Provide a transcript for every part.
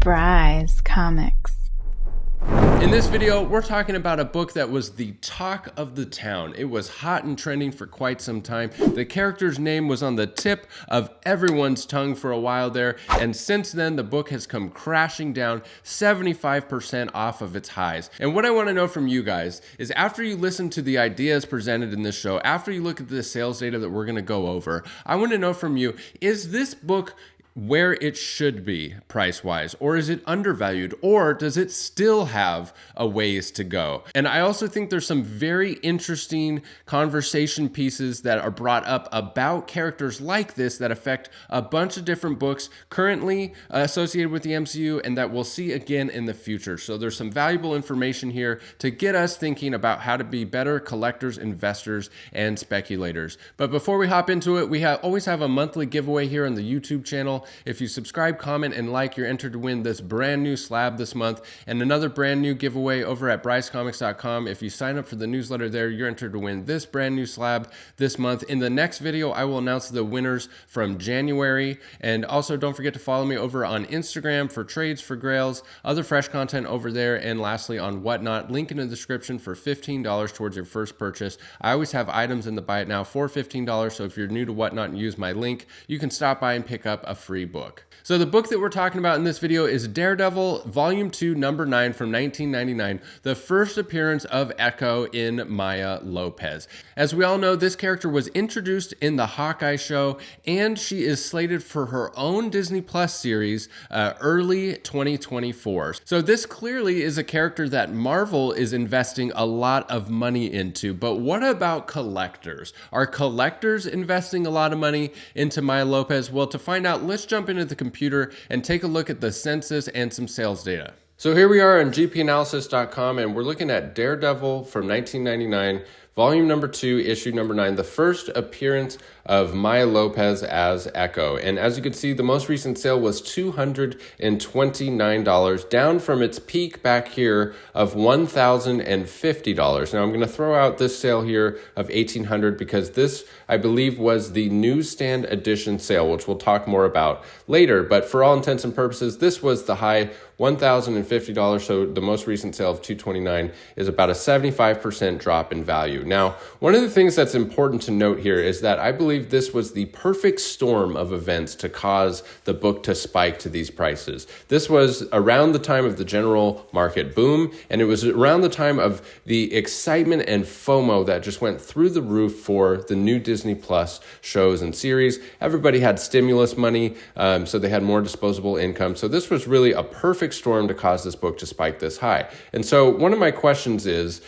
Bry's Comics. In this video, we're talking about a book that was the talk of the town. It was hot and trending for quite some time. The character's name was on the tip of everyone's tongue for a while there, and since then, the book has come crashing down 75% off of its highs. And what I want to know from you guys is, after you listen to the ideas presented in this show, after you look at the sales data that we're going to go over, I want to know from you, is this book where it should be price-wise, or is it undervalued, or does it still have a ways to go? And I also think there's some very interesting conversation pieces that are brought up about characters like this that affect a bunch of different books currently associated with the MCU and that we'll see again in the future. So there's some valuable information here to get us thinking about how to be better collectors, investors, and speculators. But before we hop into it, we always have a monthly giveaway here on the YouTube channel. If you subscribe, comment, and like, you're entered to win this brand new slab this month, and another brand new giveaway over at brycecomics.com. If you sign up for the newsletter there, you're entered to win this brand new slab this month. In the next video, I will announce the winners from January. And also, don't forget to follow me over on Instagram for trades, for grails, other fresh content over there, and lastly on Whatnot. Link in the description for $15 towards your first purchase. I always have items in the Buy It Now for $15, so if you're new to Whatnot and use my link, you can stop by and pick up a free book. So the book that we're talking about in this video is Daredevil Volume 2, Number 9 from 1999, the first appearance of Echo in Maya Lopez. As we all know, this character was introduced in the Hawkeye show, and she is slated for her own Disney Plus series early 2024. So this clearly is a character that Marvel is investing a lot of money into, but what about collectors? Are collectors investing a lot of money into Maya Lopez? Well, to find out, let's jump into the computer and take a look at the census and some sales data. So here we are on gpanalysis.com, and we're looking at Daredevil from 1999, volume number 2, issue number 9, the first appearance of Maya Lopez as Echo. And as you can see, the most recent sale was $229, down from its peak back here of $1,050. Now I'm going to throw out this sale here of $1,800 because this, I believe, was the newsstand edition sale, which we'll talk more about later. But for all intents and purposes, this was the high, $1,050. So the most recent sale of $229 is about a 75% drop in value. Now, one of the things that's important to note here is that I believe this was the perfect storm of events to cause the book to spike to these prices. This was around the time of the general market boom, and it was around the time of the excitement and FOMO that just went through the roof for the new Disney Plus shows and series. Everybody had stimulus money, so they had more disposable income. So this was really a perfect storm to cause this book to spike this high. And so one of my questions is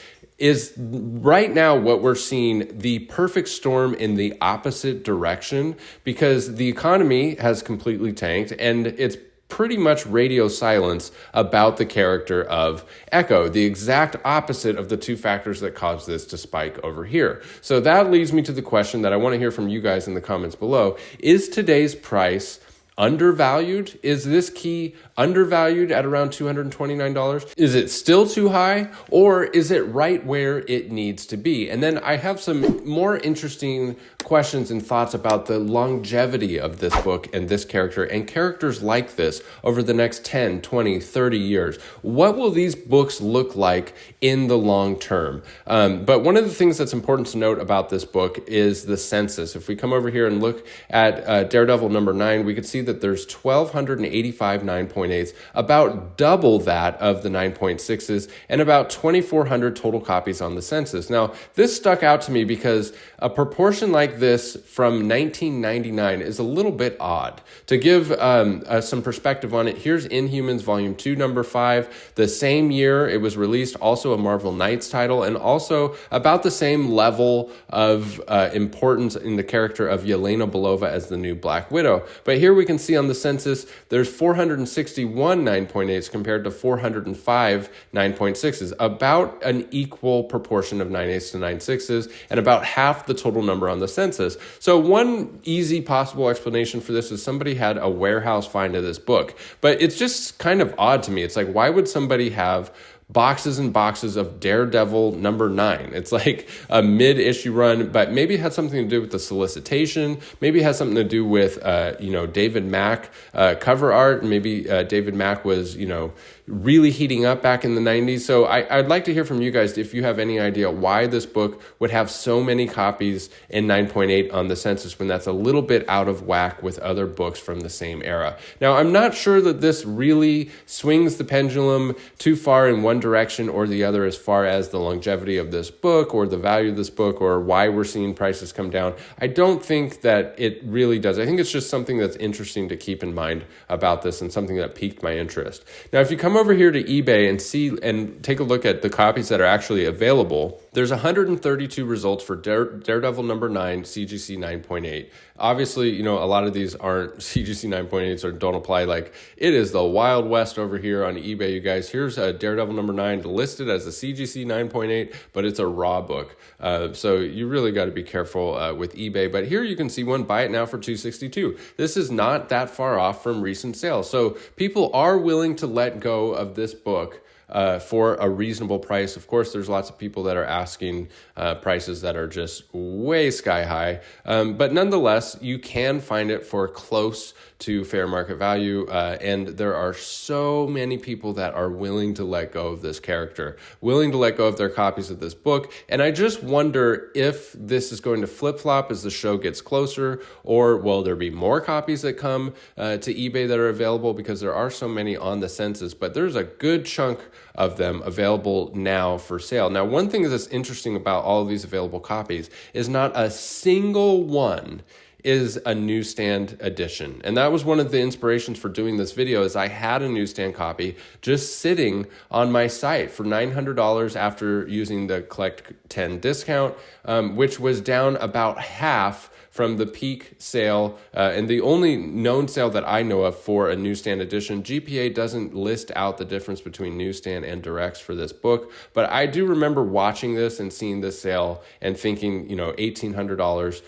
right now what we're seeing the perfect storm in the opposite direction? Because the economy has completely tanked, and it's pretty much radio silence about the character of Echo, the exact opposite of the two factors that caused this to spike over here. So that leads me to the question that I want to hear from you guys in the comments below. Is today's price undervalued? Is this key undervalued at around $229? Is it still too high, or is it right where it needs to be? And then I have some more interesting questions and thoughts about the longevity of this book and this character and characters like this over the next 10, 20, 30 years. What will these books look like in the long term? But one of the things that's important to note about this book is the census. If we come over here and look at Daredevil number 9, we could see that there's 1,285 9.8s, about double that of the 9.6s, and about 2,400 total copies on the census. Now, this stuck out to me because a proportion like this from 1999 is a little bit odd. To give some perspective on it, here's Inhumans Volume 2, Number 5. The same year it was released, also a Marvel Knights title, and also about the same level of importance in the character of Yelena Belova as the new Black Widow. But here we can see on the census, there's 461 9.8s compared to 405 9.6s, about an equal proportion of 9.8s to 9.6s, and about half the total number on the census. So one easy possible explanation for this is somebody had a warehouse find of this book, but it's just kind of odd to me. It's like, why would somebody have boxes and boxes of Daredevil #9. It's like a mid-issue run, but maybe it had something to do with the solicitation. Maybe it has something to do with, David Mack cover art. Maybe David Mack was, really heating up back in the 90s. So I'd like to hear from you guys if you have any idea why this book would have so many copies in 9.8 on the census when that's a little bit out of whack with other books from the same era. Now, I'm not sure that this really swings the pendulum too far in one direction or the other as far as the longevity of this book or the value of this book or why we're seeing prices come down. I don't think that it really does. I think it's just something that's interesting to keep in mind about this and something that piqued my interest. Now, if you come over here to eBay and take a look at the copies that are actually available, there's 132 results for Daredevil #9, CGC 9.8. Obviously, a lot of these aren't CGC 9.8s or don't apply. Like, it is the Wild West over here on eBay, you guys. Here's a Daredevil #9 listed as a CGC 9.8, but it's a raw book. So you really got to be careful with eBay. But here you can see one, buy it now for $262. This is not that far off from recent sales. So people are willing to let go of this book for a reasonable price. Of course, there's lots of people that are asking prices that are just way sky high. But nonetheless, you can find it for close to fair market value. And there are so many people that are willing to let go of this character, willing to let go of their copies of this book. And I just wonder if this is going to flip-flop as the show gets closer, or will there be more copies that come to eBay that are available, because there are so many on the census, but there's a good chunk of them available now for sale. Now, one thing that's interesting about all of these available copies is not a single one is a newsstand edition. And that was one of the inspirations for doing this video, is I had a newsstand copy just sitting on my site for $900 after using the Collect 10 discount, which was down about half from the peak sale, and the only known sale that I know of for a newsstand edition. GPA doesn't list out the difference between newsstand and directs for this book, but I do remember watching this and seeing this sale and thinking, $1,800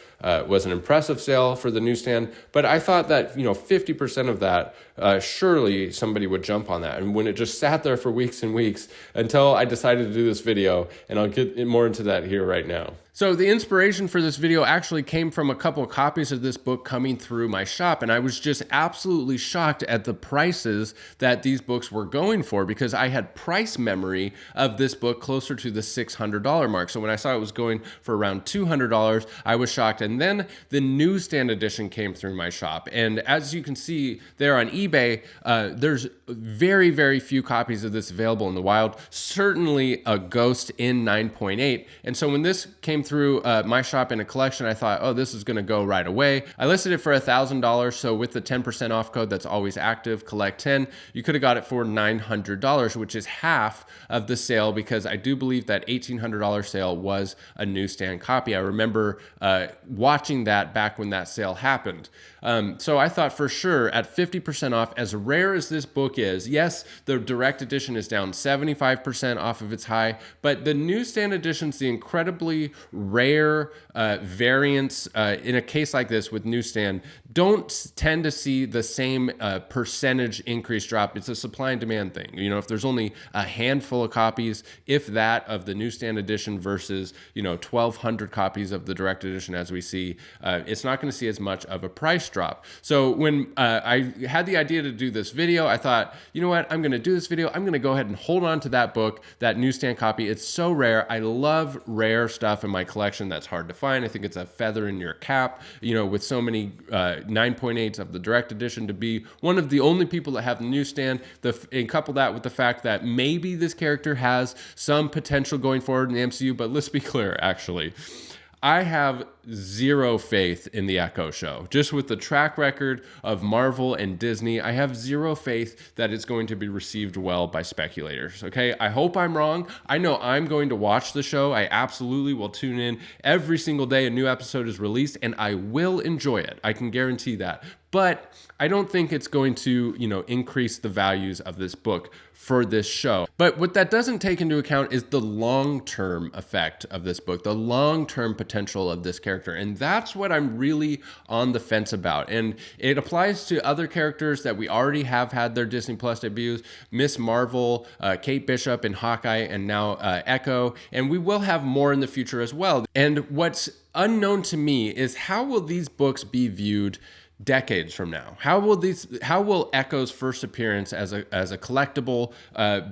was an impressive sale for the newsstand, but I thought that, 50% of that, surely somebody would jump on that. And when it just sat there for weeks and weeks until I decided to do this video, and I'll get more into that here right now. So the inspiration for this video actually came from a couple of copies of this book coming through my shop, and I was just absolutely shocked at the prices that these books were going for, because I had price memory of this book closer to the $600 mark. So when I saw it was going for around $200, I was shocked. And then the newsstand edition came through my shop, and as you can see there on eBay, there's very, very few copies of this available in the wild, certainly a Ghost in 9.8. And so when this came through my shop in a collection, I thought, oh, this is going to go right away. I listed it for $1,000. So with the 10% off code that's always active, Collect 10, you could have got it for $900, which is half of the sale, because I do believe that $1,800 sale was a newsstand copy. I remember watching that back when that sale happened. So I thought for sure at 50% off, as rare as this book is, yes, the direct edition is down 75% off of its high, but the newsstand edition's the incredibly rare variants in a case like this with newsstand don't tend to see the same percentage increase drop. It's a supply and demand thing. If there's only a handful of copies, if that, of the newsstand edition versus 1,200 copies of the direct edition as we see, it's not going to see as much of a price drop. So when I had the idea to do this video, I thought, you know what, I'm going to do this video. I'm going to go ahead and hold on to that book, that newsstand copy. It's so rare. I love rare stuff in my collection that's hard to find. I think it's a feather in your cap, with so many 9.8s of the direct edition, to be one of the only people that have the newsstand, and couple that with the fact that maybe this character has some potential going forward in the MCU, but let's be clear, actually. I have zero faith in the Echo show. Just with the track record of Marvel and Disney, I have zero faith that it's going to be received well by speculators. Okay, I hope I'm wrong. I know I'm going to watch the show. I absolutely will tune in every single day a new episode is released, and I will enjoy it. I can guarantee that. But I don't think it's going to, increase the values of this book for this show. But what that doesn't take into account is the long-term effect of this book, the long-term potential of this character. character. And that's what I'm really on the fence about. And it applies to other characters that we already have had their Disney Plus debuts, Miss Marvel, Kate Bishop in Hawkeye, and now Echo. And we will have more in the future as well. And what's unknown to me is how will these books be viewed decades from now? How will Echo's first appearance as a collectible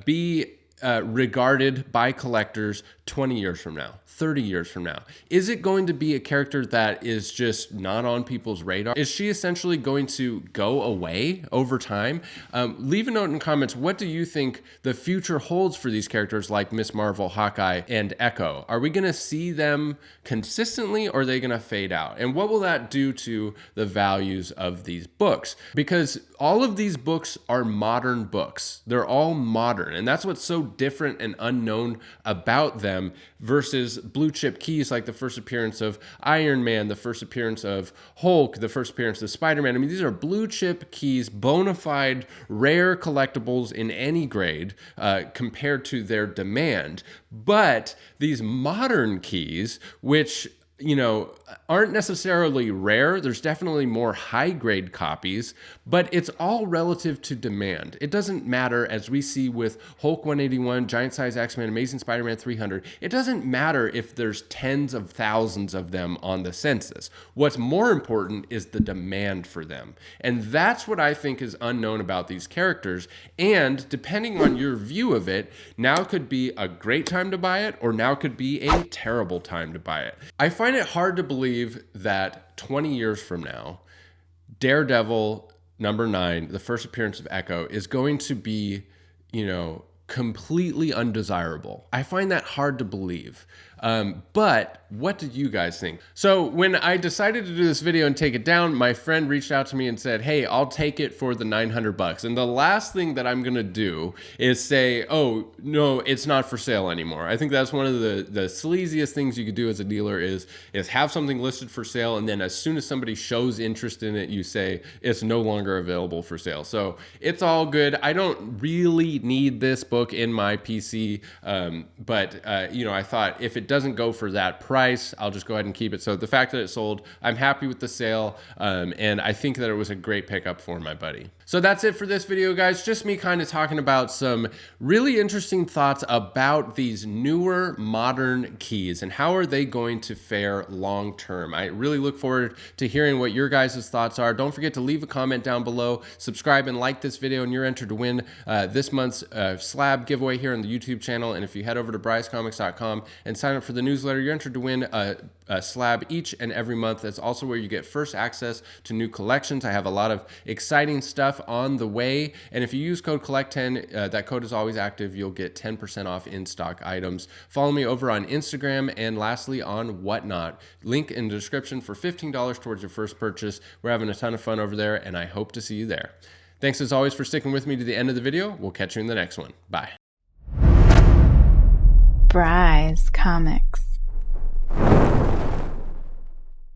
be regarded by collectors 20 years from now, 30 years from now? Is it going to be a character that is just not on people's radar? Is she essentially going to go away over time? Leave a note in the comments. What do you think the future holds for these characters like Miss Marvel, Hawkeye, and Echo? Are we going to see them consistently, or are they going to fade out? And what will that do to the values of these books? Because all of these books are modern books. They're all modern, and that's what's so different and unknown about them versus blue chip keys like the first appearance of Iron Man, the first appearance of Hulk, the first appearance of Spider-Man. I mean, these are blue chip keys, bona fide, rare collectibles in any grade compared to their demand. But these modern keys, which aren't necessarily rare. There's definitely more high-grade copies, but it's all relative to demand. It doesn't matter, as we see with Hulk 181, Giant Size X-Men, Amazing Spider-Man 300. It doesn't matter if there's tens of thousands of them on the census. What's more important is the demand for them. And that's what I think is unknown about these characters. And depending on your view of it, now could be a great time to buy it, or now could be a terrible time to buy it. I find it hard to believe that 20 years from now, Daredevil #9, the first appearance of Echo, is going to be, completely undesirable. I find that hard to believe. But what do you guys think? So when I decided to do this video and take it down, my friend reached out to me and said, hey, I'll take it for the $900. And the last thing that I'm going to do is say, oh, no, it's not for sale anymore. I think that's one of the sleaziest things you could do as a dealer is have something listed for sale. And then as soon as somebody shows interest in it, you say it's no longer available for sale. So it's all good. I don't really need this book in my PC. But I thought if it doesn't go for that price, I'll just go ahead and keep it. So the fact that it sold, I'm happy with the sale, and I think that it was a great pickup for my buddy. So that's it for this video, guys. Just me kind of talking about some really interesting thoughts about these newer modern keys and how are they going to fare long term. I really look forward to hearing what your guys' thoughts are. Don't forget to leave a comment down below, subscribe and like this video, and you're entered to win this month's slab giveaway here on the YouTube channel. And if you head over to brycecomics.com and sign up for the newsletter, you're entered to win a slab each and every month. That's also where you get first access to new collections. I have a lot of exciting stuff on the way. And if you use code COLLECT10, that code is always active. You'll get 10% off in-stock items. Follow me over on Instagram and lastly on Whatnot. Link in the description for $15 towards your first purchase. We're having a ton of fun over there, and I hope to see you there. Thanks as always for sticking with me to the end of the video. We'll catch you in the next one. Bye. Bryce Comics.